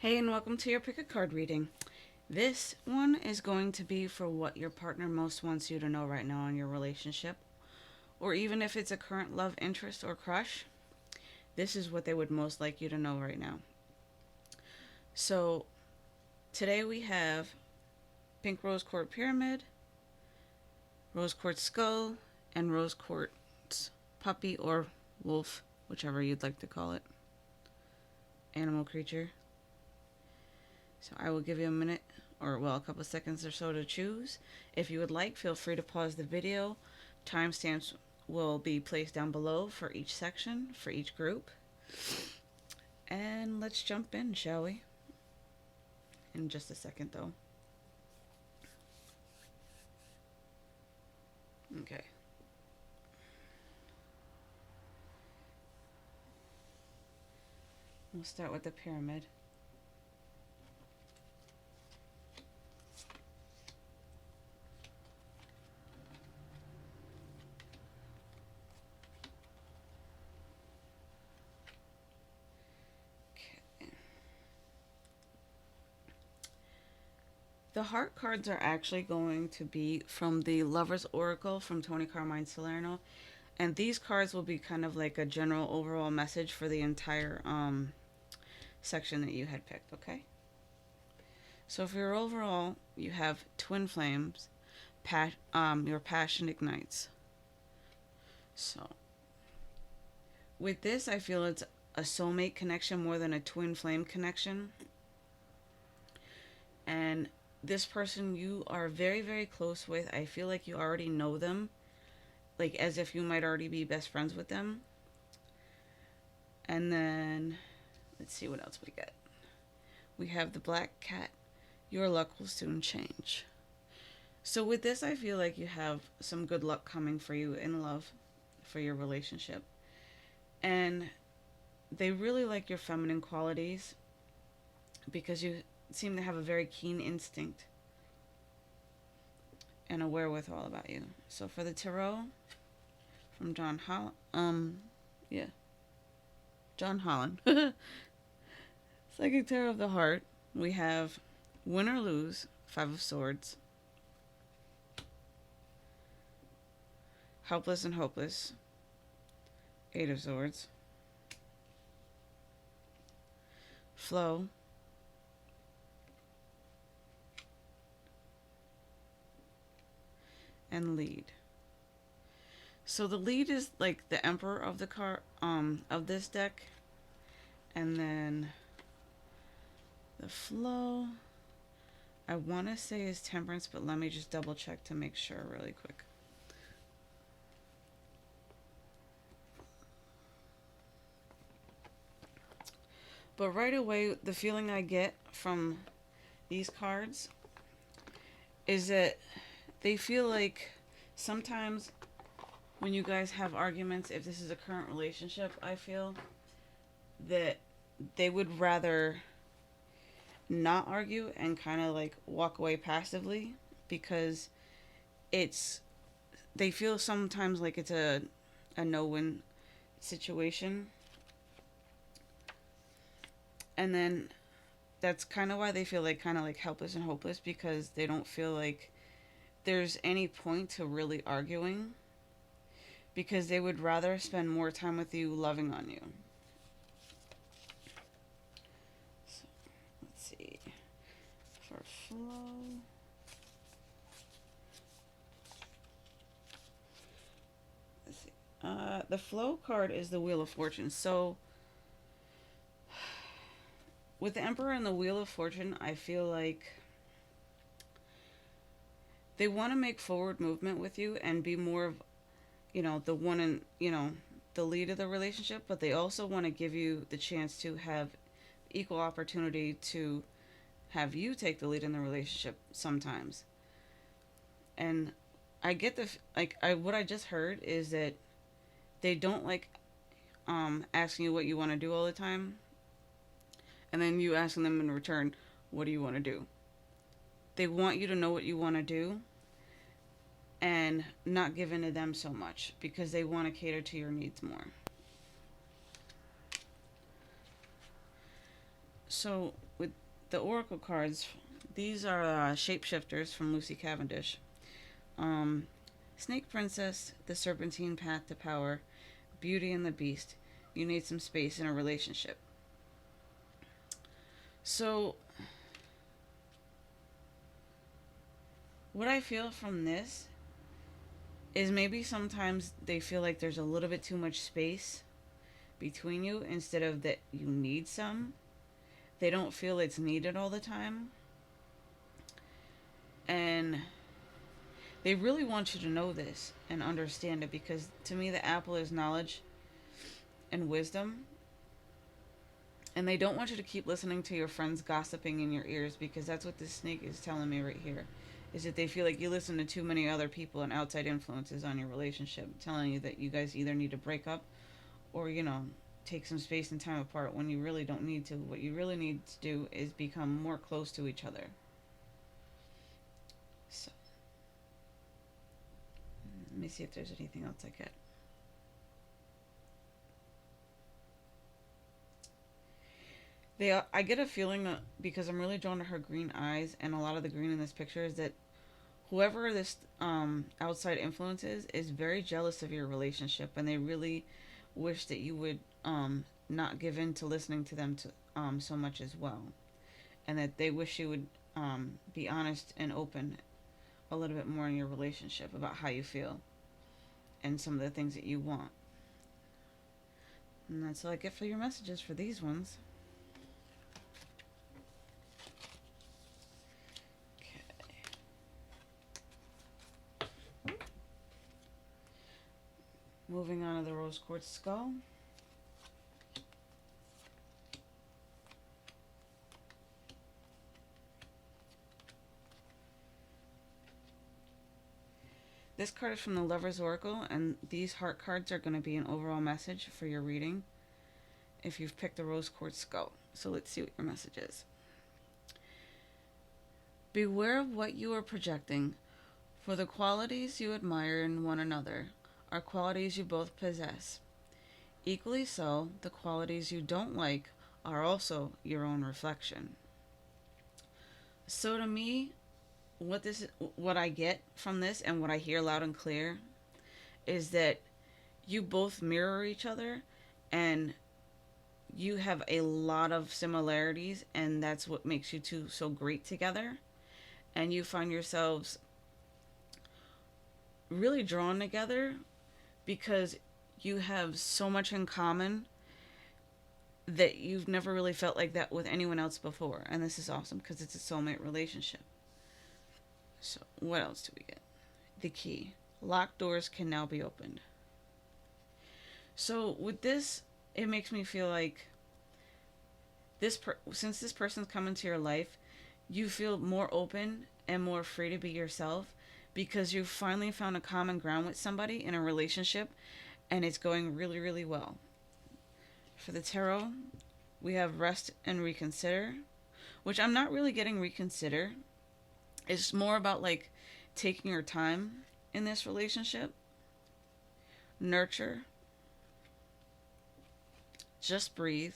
Hey, and welcome to your pick a card reading. This one is going to be for what your partner most wants you to know right now in your relationship, or even if it's a current love interest or crush. This is what they would most like you to know right now. So, today we have pink rose quartz pyramid, rose quartz skull, and rose quartz puppy or wolf, whichever you'd like to call it, animal creature. So I will give you a minute or, well, a couple of seconds or so to choose. If you would like, feel free to pause the video. Timestamps will be placed down below for each section, for each group. And let's jump in, shall we? In just a second, though. Okay. We'll start with the pyramid. Okay. The heart cards are actually going to be from the Lover's Oracle from Tony Carmine Salerno. And these cards will be kind of like a general overall message for the entire section that you had picked, okay? So for your overall, you have twin flames, your passion ignites. So with this, I feel it's a soulmate connection more than a twin flame connection. And this person you are very, very close with, I feel like you already know them, like as if you might already be best friends with them. And then, let's see what else we get. We have the black cat. Your luck will soon change. So with this, I feel like you have some good luck coming for you in love, for your relationship. And they really like your feminine qualities because you seem to have a very keen instinct and a wherewithal about you. So for the tarot from John John Holland. Psychic Tarot of the Heart, we have win or lose, Five of Swords, helpless and hopeless, Eight of Swords, flow, and lead. So the lead is like the emperor of the card of this deck, and then the flow I want to say is temperance, but let me just double check to make sure really quick. But right away, the feeling I get from these cards is that they feel like sometimes when you guys have arguments, if this is a current relationship, I feel that they would rather not argue and kind of like walk away passively because it's they feel sometimes like it's a no-win situation. And then that's kind of why they feel like kind of like helpless and hopeless because they don't feel like there's any point to really arguing because they would rather spend more time with you loving on you. So, let's see. For flow. Let's see. The flow card is the Wheel of Fortune. So, with the Emperor and the Wheel of Fortune, I feel like they want to make forward movement with you and be more of, the one in, the lead of the relationship, but they also want to give you the chance to have equal opportunity to have you take the lead in the relationship sometimes. And I get what I just heard is that they don't like asking you what you want to do all the time and then you asking them in return, what do you want to do? They want you to know what you want to do and not give in to them so much because they want to cater to your needs more. So with the oracle cards, these are shapeshifters from Lucy Cavendish. Um, Snake Princess, The Serpentine Path to Power, Beauty and the Beast. You need some space in a relationship. So, what I feel from this is maybe sometimes they feel like there's a little bit too much space between you instead of that you need some. They don't feel it's needed all the time. And they really want you to know this and understand it because to me, the apple is knowledge and wisdom. And they don't want you to keep listening to your friends gossiping in your ears because that's what this snake is telling me right here. Is that they feel like you listen to too many other people and outside influences on your relationship, telling you that you guys either need to break up or, take some space and time apart when you really don't need to. What you really need to do is become more close to each other. So, let me see if there's anything else I get. I get a feeling that because I'm really drawn to her green eyes, and a lot of the green in this picture is that whoever this outside influence is very jealous of your relationship, and they really wish that you would not give in to listening to them so much as well, and that they wish you would be honest and open a little bit more in your relationship about how you feel and some of the things that you want. And that's all I get for your messages for these ones. Moving on to the rose quartz skull. This card is from the Lover's Oracle, and these heart cards are going to be an overall message for your reading if you've picked the rose quartz skull. So let's see what your message is. Beware of what you are projecting, for the qualities you admire in one another are qualities you both possess. Equally so, the qualities you don't like are also your own reflection. So to me, what I get from this and what I hear loud and clear is that you both mirror each other and you have a lot of similarities, and that's what makes you two so great together. And you find yourselves really drawn together because you have so much in common that you've never really felt like that with anyone else before. And this is awesome because it's a soulmate relationship. So, what else do we get? The key. Locked doors can now be opened. So, with this, it makes me feel like since this person's come into your life, you feel more open and more free to be yourself because you've finally found a common ground with somebody in a relationship and it's going really, really well. For the tarot, we have rest and reconsider, which I'm not really getting reconsider. It's more about like taking your time in this relationship. Nurture. Just breathe.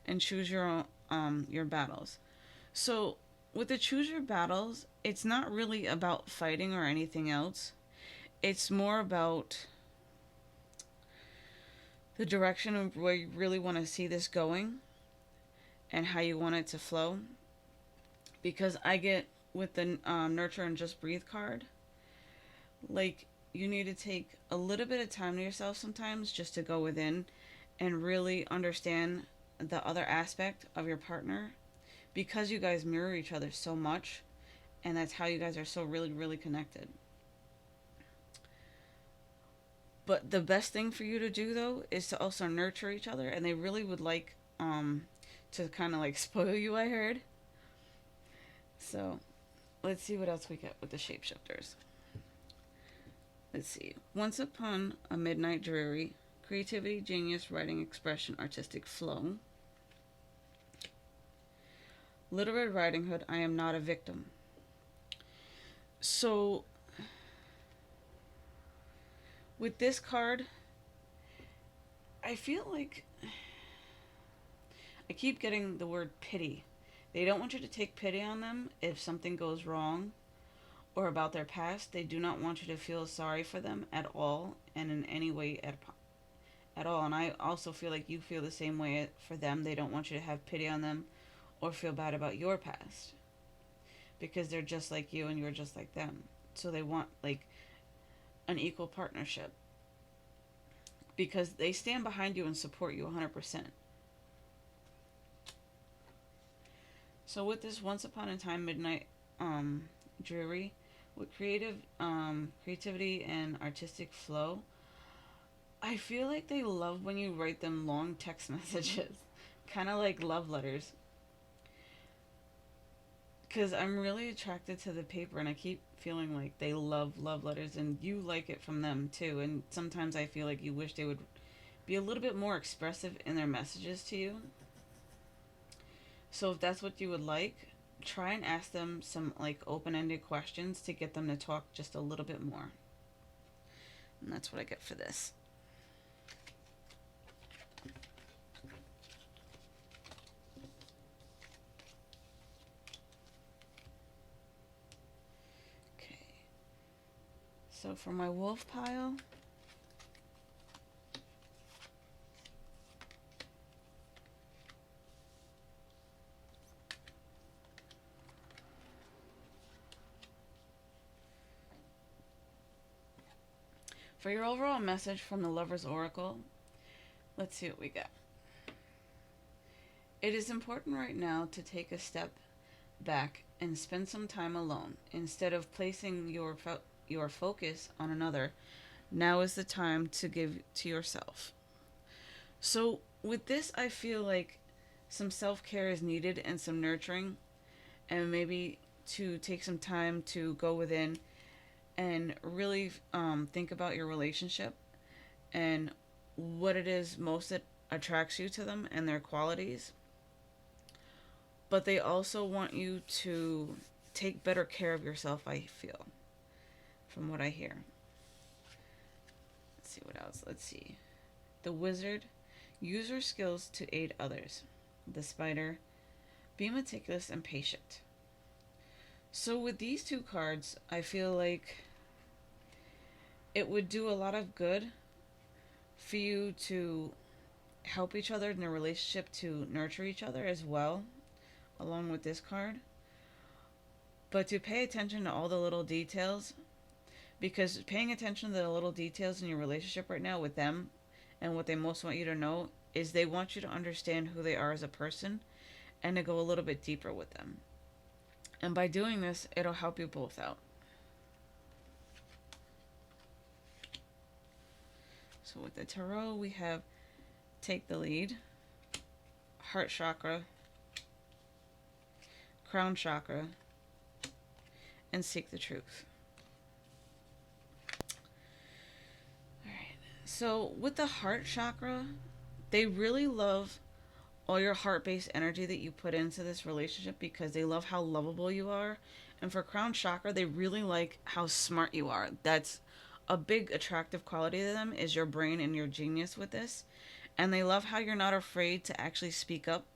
And choose your battles. So with the choose your battles, it's not really about fighting or anything else. It's more about the direction of where you really want to see this going and how you want it to flow. Because I get with the nurture and just breathe card, like you need to take a little bit of time to yourself sometimes just to go within and really understand the other aspect of your partner because you guys mirror each other so much, and that's how you guys are so really, really connected. But the best thing for you to do though is to also nurture each other, and they really would like to kind of like spoil you, I heard. So let's see what else we get with the shapeshifters. Let's see. Once upon a midnight dreary, creativity, genius, writing, expression, artistic flow. Little Red Riding Hood, I am not a victim. So, with this card, I feel like I keep getting the word pity. They don't want you to take pity on them if something goes wrong or about their past. They do not want you to feel sorry for them at all and in any way at all. And I also feel like you feel the same way for them. They don't want you to have pity on them or feel bad about your past because they're just like you and you're just like them. So they want like an equal partnership because they stand behind you and support you 100%. So with this Once Upon a Time Midnight Dreary, with creativity and artistic flow, I feel like they love when you write them long text messages, kind of like love letters. Because I'm really attracted to the paper, and I keep feeling like they love letters, and you like it from them too. And sometimes I feel like you wish they would be a little bit more expressive in their messages to you. So if that's what you would like, try and ask them some like open-ended questions to get them to talk just a little bit more. And that's what I get for this. Okay. So for my wolf pile, for your overall message from the Lover's Oracle, let's see what we got. It is important right now to take a step back and spend some time alone. Instead of placing your focus on another, now is the time to give to yourself. So with this, I feel like some self-care is needed and some nurturing, and maybe to take some time to go within and really think about your relationship and what it is most that attracts you to them and their qualities. But they also want you to take better care of yourself, I feel, from what I hear. Let's see what else. Let's see. The Wizard. Use your skills to aid others. The Spider. Be meticulous and patient. So with these two cards, I feel like it would do a lot of good for you to help each other in a relationship, to nurture each other as well, along with this card. But to pay attention to all the little details, because paying attention to the little details in your relationship right now with them and what they most want you to know is they want you to understand who they are as a person and to go a little bit deeper with them. And by doing this, it'll help you both out. So with the tarot, we have Take the Lead, Heart Chakra, Crown Chakra, and Seek the Truth. Alright, so with the Heart Chakra, they really love all your heart-based energy that you put into this relationship because they love how lovable you are. And for Crown Chakra, they really like how smart you are. That's a big attractive quality to them, is your brain and your genius with this. And they love how you're not afraid to actually speak up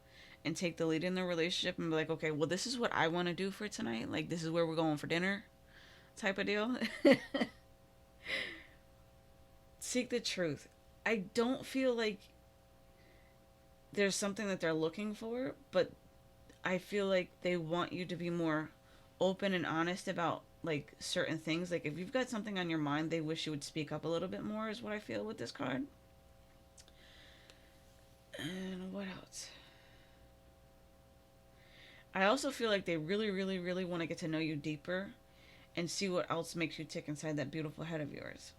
and take the lead in the relationship and be like, okay, well, this is what I want to do for tonight. Like, this is where we're going for dinner type of deal. Seek the truth. I don't feel like there's something that they're looking for, but I feel like they want you to be more open and honest about like certain things. Like if you've got something on your mind, they wish you would speak up a little bit more, is what I feel with this card. And what else? I also feel like they really want to get to know you deeper and see what else makes you tick inside that beautiful head of yours.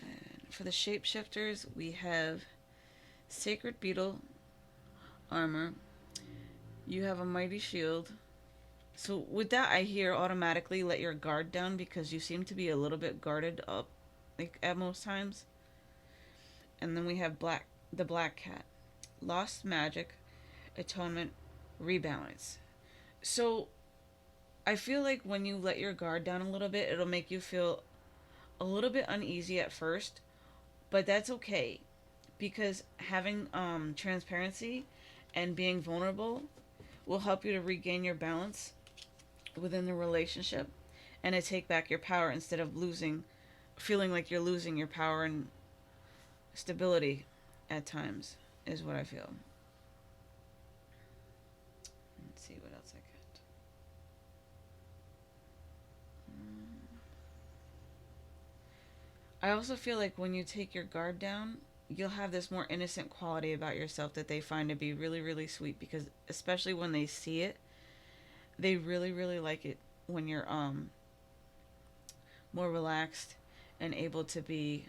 And for the shapeshifters, we have Sacred Beetle armor. You have a mighty shield. So with that, I hear automatically let your guard down because you seem to be a little bit guarded up, like at most times. And then we have the Black Cat. Lost magic, atonement, rebalance. So I feel like when you let your guard down a little bit, it'll make you feel a little bit uneasy at first, but that's okay because having transparency and being vulnerable will help you to regain your balance within the relationship and to take back your power instead of feeling like you're losing your power and stability at times, is what I feel. Let's see what else I got. I also feel like when you take your guard down, you'll have this more innocent quality about yourself that they find to be really, really sweet, because especially when they see it, they really, really like it when you're more relaxed and able to be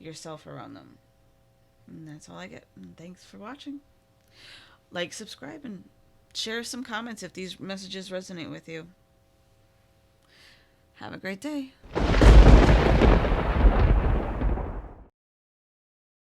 yourself around them. And that's all I get. And thanks for watching. Like, subscribe, and share some comments if these messages resonate with you. Have a great day.